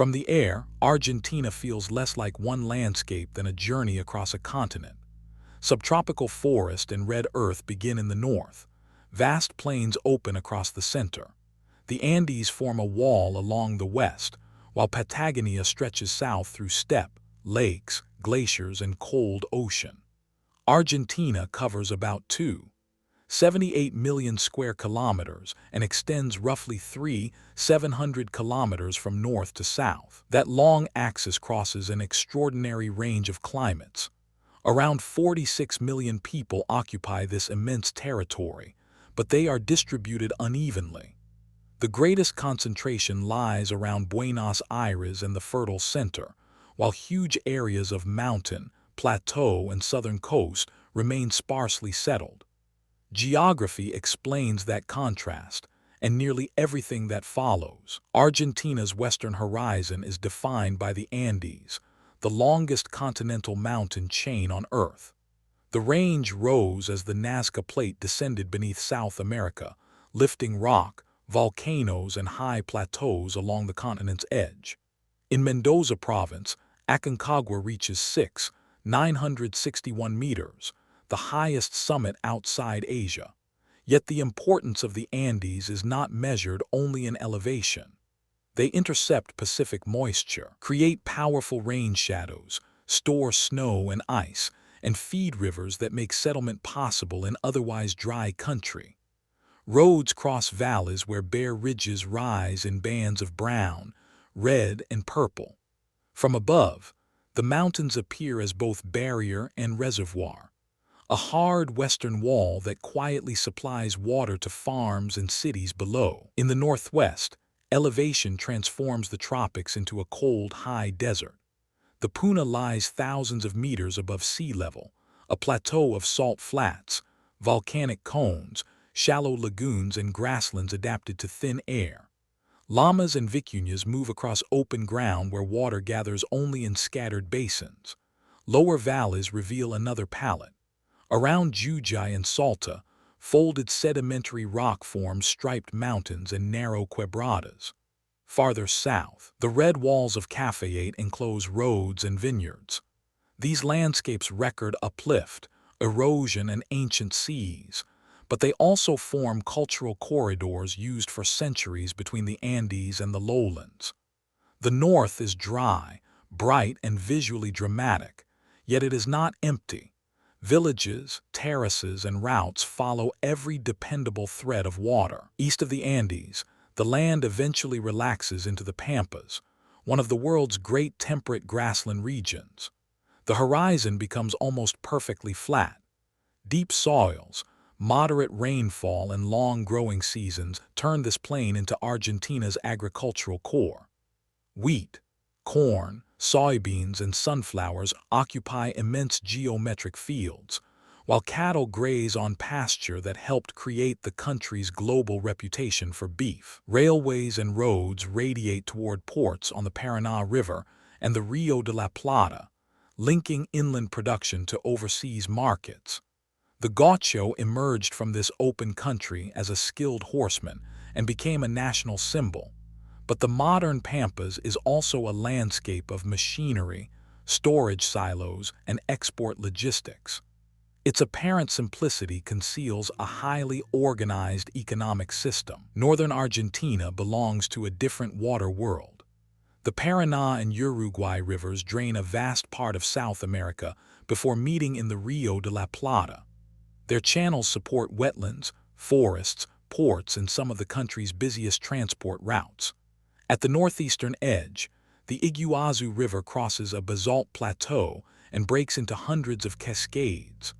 From the air, Argentina feels less like one landscape than a journey across a continent. Subtropical forest and red earth begin in the north. Vast plains open across the center. The Andes form a wall along the west, while Patagonia stretches south through steppe, lakes, glaciers, and cold ocean. Argentina covers about 2.78 million square kilometers and extends roughly 3,700 kilometers from north to south. That long axis crosses an extraordinary range of climates. Around 46 million people occupy this immense territory, but they are distributed unevenly. The greatest concentration lies around Buenos Aires and the fertile center, while huge areas of mountain, plateau, and southern coast remain sparsely settled. Geography explains that contrast, and nearly everything that follows. Argentina's western horizon is defined by the Andes, the longest continental mountain chain on Earth. The range rose as the Nazca Plate descended beneath South America, lifting rock, volcanoes, and high plateaus along the continent's edge. In Mendoza province, Aconcagua reaches 6,961 meters, the highest summit outside Asia. Yet the importance of the Andes is not measured only in elevation. They intercept Pacific moisture, create powerful rain shadows, store snow and ice, and feed rivers that make settlement possible in otherwise dry country. Roads cross valleys where bare ridges rise in bands of brown, red, and purple. From above, the mountains appear as both barrier and reservoir, a hard western wall that quietly supplies water to farms and cities below. In the northwest, elevation transforms the tropics into a cold, high desert. The Puna lies thousands of meters above sea level, a plateau of salt flats, volcanic cones, shallow lagoons, and grasslands adapted to thin air. Llamas and vicuñas move across open ground where water gathers only in scattered basins. Lower valleys reveal another palette. Around Jujuy and Salta, folded sedimentary rock forms striped mountains and narrow quebradas. Farther south, the red walls of Cafayate enclose roads and vineyards. These landscapes record uplift, erosion, and ancient seas, but they also form cultural corridors used for centuries between the Andes and the lowlands. The north is dry, bright, and visually dramatic, yet it is not empty. Villages, terraces, and routes follow every dependable thread of water. East of the Andes, the land eventually relaxes into the Pampas, one of the world's great temperate grassland regions. The horizon becomes almost perfectly flat. Deep soils, moderate rainfall, and long growing seasons turn this plain into Argentina's agricultural core. Wheat, corn, soybeans, and sunflowers occupy immense geometric fields, while cattle graze on pasture that helped create the country's global reputation for beef. Railways and roads radiate toward ports on the Paraná River and the Rio de la Plata, linking inland production to overseas markets. The gaucho emerged from this open country as a skilled horseman and became a national symbol. But the modern Pampas is also a landscape of machinery, storage silos, and export logistics. Its apparent simplicity conceals a highly organized economic system. Northern Argentina belongs to a different water world. The Paraná and Uruguay rivers drain a vast part of South America before meeting in the Rio de la Plata. Their channels support wetlands, forests, ports, and some of the country's busiest transport routes. At the northeastern edge, the Iguazu River crosses a basalt plateau and breaks into hundreds of cascades.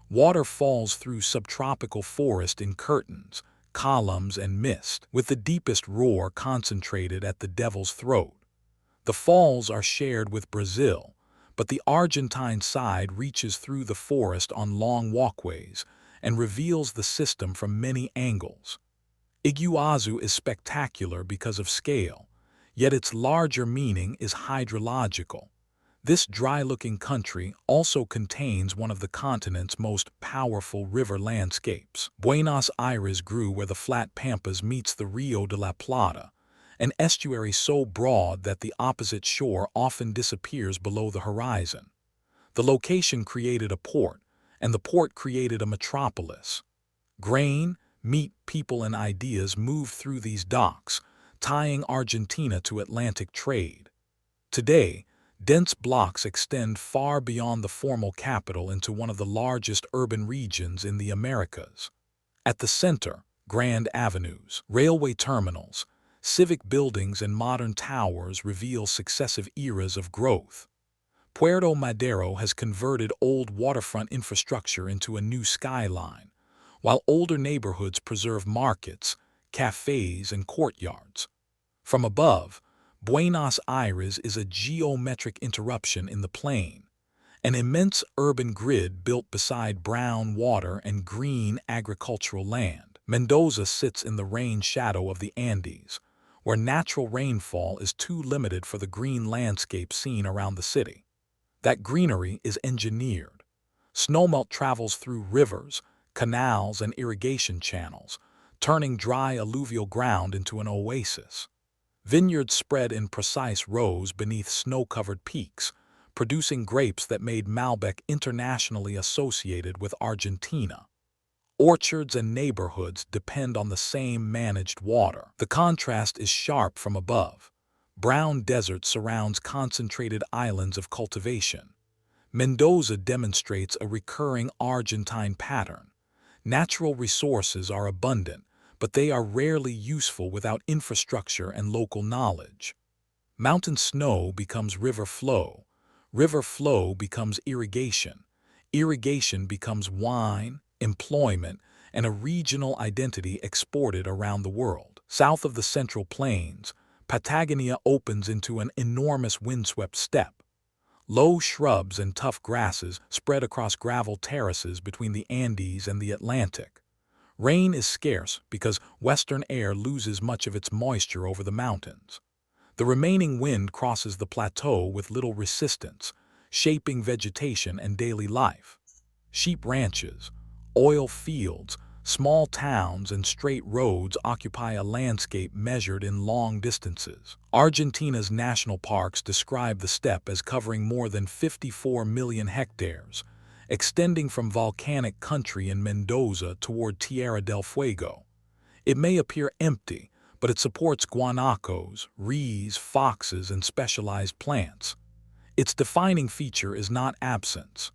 Water falls through subtropical forest in curtains, columns, and mist, with the deepest roar concentrated at the Devil's Throat. The falls are shared with Brazil, but the Argentine side reaches through the forest on long walkways and reveals the system from many angles. Iguazu is spectacular because of scale, yet its larger meaning is hydrological. This dry-looking country also contains one of the continent's most powerful river landscapes. Buenos Aires grew where the flat Pampas meets the Rio de la Plata, an estuary so broad that the opposite shore often disappears below the horizon. The location created a port, and the port created a metropolis. Grain, meat, people, and ideas moved through these docks, tying Argentina to Atlantic trade. Today, dense blocks extend far beyond the formal capital into one of the largest urban regions in the Americas. At the center, grand avenues, railway terminals, civic buildings, and modern towers reveal successive eras of growth. Puerto Madero has converted old waterfront infrastructure into a new skyline, while older neighborhoods preserve markets, cafes, and courtyards. From above, Buenos Aires is a geometric interruption in the plain, an immense urban grid built beside brown water and green agricultural land. Mendoza sits in the rain shadow of the Andes, where natural rainfall is too limited for the green landscape seen around the city. That greenery is engineered. Snowmelt travels through rivers, canals, and irrigation channels, turning dry alluvial ground into an oasis. Vineyards spread in precise rows beneath snow-covered peaks, producing grapes that made Malbec internationally associated with Argentina. Orchards and neighborhoods depend on the same managed water. The contrast is sharp from above. Brown desert surrounds concentrated islands of cultivation. Mendoza demonstrates a recurring Argentine pattern. Natural resources are abundant, but they are rarely useful without infrastructure and local knowledge. Mountain snow becomes river flow becomes irrigation, irrigation becomes wine, employment, and a regional identity exported around the world. South of the Central Plains, Patagonia opens into an enormous windswept steppe. Low shrubs and tough grasses spread across gravel terraces between the Andes and the Atlantic. Rain is scarce because western air loses much of its moisture over the mountains. The remaining wind crosses the plateau with little resistance, shaping vegetation and daily life. Sheep ranches, oil fields, small towns, and straight roads occupy a landscape measured in long distances. Argentina's national parks describe the steppe as covering more than 54 million hectares, extending from volcanic country in Mendoza toward Tierra del Fuego. It may appear empty, but it supports guanacos, rhees, foxes, and specialized plants. Its defining feature is not absence.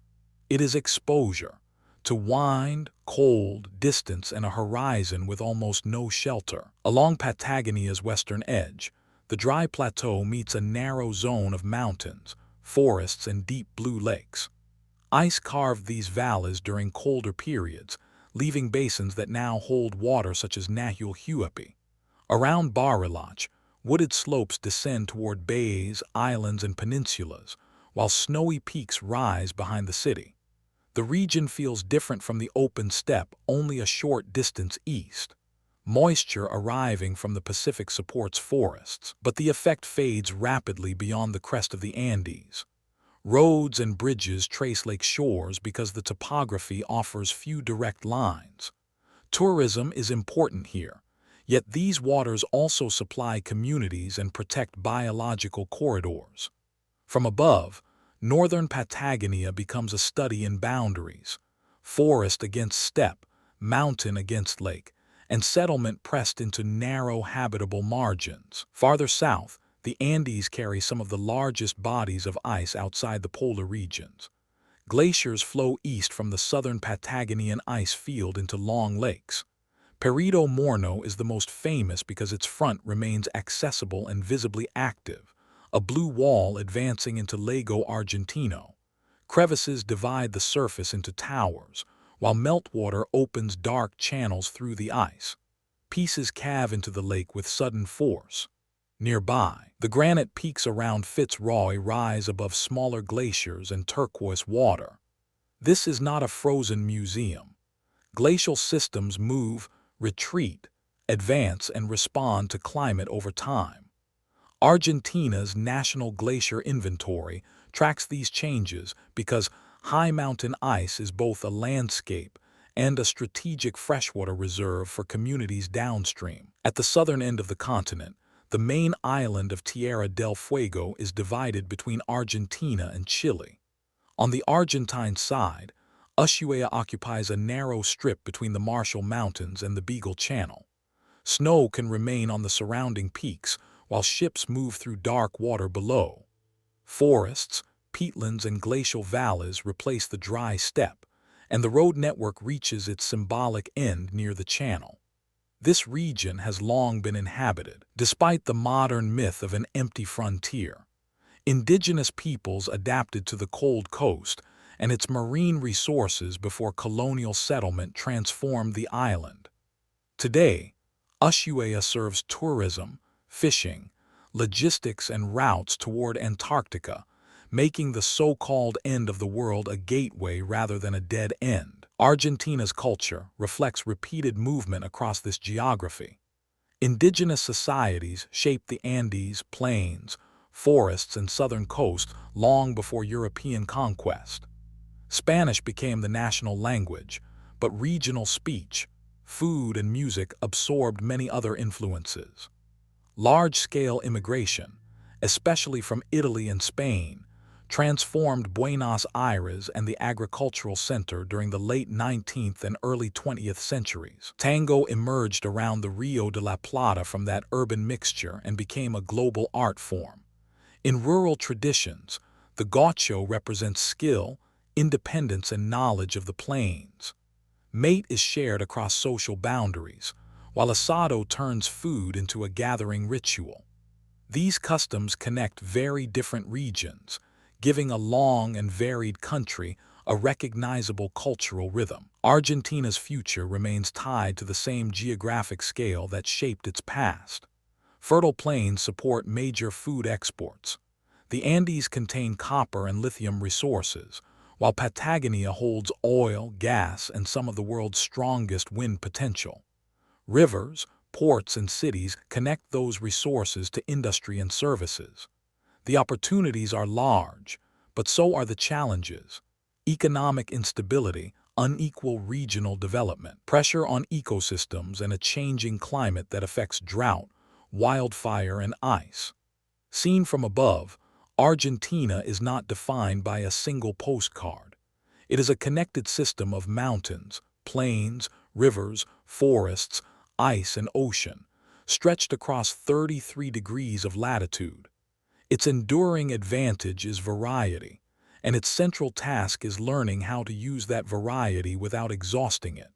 It is exposure to wind, cold, distance, and a horizon with almost no shelter. Along Patagonia's western edge, the dry plateau meets a narrow zone of mountains, forests, and deep blue lakes. Ice carved these valleys during colder periods, leaving basins that now hold water such as Nahul Huapi. Around Bariloche, wooded slopes descend toward bays, islands, and peninsulas, while snowy peaks rise behind the city. The region feels different from the open steppe only a short distance east. Moisture arriving from the Pacific supports forests, but the effect fades rapidly beyond the crest of the Andes. Roads and bridges trace lake shores because the topography offers few direct lines. Tourism is important here, yet these waters also supply communities and protect biological corridors. From above, northern Patagonia becomes a study in boundaries, forest against steppe, mountain against lake, and settlement pressed into narrow habitable margins. Farther south, the Andes carry some of the largest bodies of ice outside the polar regions. Glaciers flow east from the southern Patagonian ice field into long lakes. Perito Moreno is the most famous because its front remains accessible and visibly active, a blue wall advancing into Lago Argentino. Crevices divide the surface into towers, while meltwater opens dark channels through the ice. Pieces calve into the lake with sudden force. Nearby, the granite peaks around Fitzroy rise above smaller glaciers and turquoise water. This is not a frozen museum. Glacial systems move, retreat, advance, and respond to climate over time. Argentina's National Glacier Inventory tracks these changes because high mountain ice is both a landscape and a strategic freshwater reserve for communities downstream. At the southern end of the continent, The main island of Tierra del Fuego is divided between Argentina and Chile. On the Argentine side, Ushuaia occupies a narrow strip between the Marshall Mountains and the Beagle Channel. Snow can remain on the surrounding peaks while ships move through dark water below. Forests, peatlands, and glacial valleys replace the dry steppe, and the road network reaches its symbolic end near the channel. This region has long been inhabited, despite the modern myth of an empty frontier. Indigenous peoples adapted to the cold coast and its marine resources before colonial settlement transformed the island. Today, Ushuaia serves tourism, fishing, logistics, and routes toward Antarctica, making the so-called end of the world a gateway rather than a dead end. Argentina's culture reflects repeated movement across this geography. Indigenous societies shaped the Andes, plains, forests, and southern coast long before European conquest. Spanish became the national language, but regional speech, food, and music absorbed many other influences. Large-scale immigration, especially from Italy and Spain, transformed Buenos Aires and the agricultural center during the late 19th and early 20th centuries. Tango emerged around the Rio de la Plata from that urban mixture and became a global art form. In rural traditions, the gaucho represents skill, independence, and knowledge of the plains. Mate is shared across social boundaries, while asado turns food into a gathering ritual. These customs connect very different regions, giving a long and varied country a recognizable cultural rhythm. Argentina's future remains tied to the same geographic scale that shaped its past. Fertile plains support major food exports. The Andes contain copper and lithium resources, while Patagonia holds oil, gas, and some of the world's strongest wind potential. Rivers, ports, and cities connect those resources to industry and services. The opportunities are large, but so are the challenges. Economic instability, unequal regional development, pressure on ecosystems, and a changing climate that affects drought, wildfire, and ice. Seen from above, Argentina is not defined by a single postcard. It is a connected system of mountains, plains, rivers, forests, ice, and ocean, stretched across 33 degrees of latitude. Its enduring advantage is variety, and its central task is learning how to use that variety without exhausting it.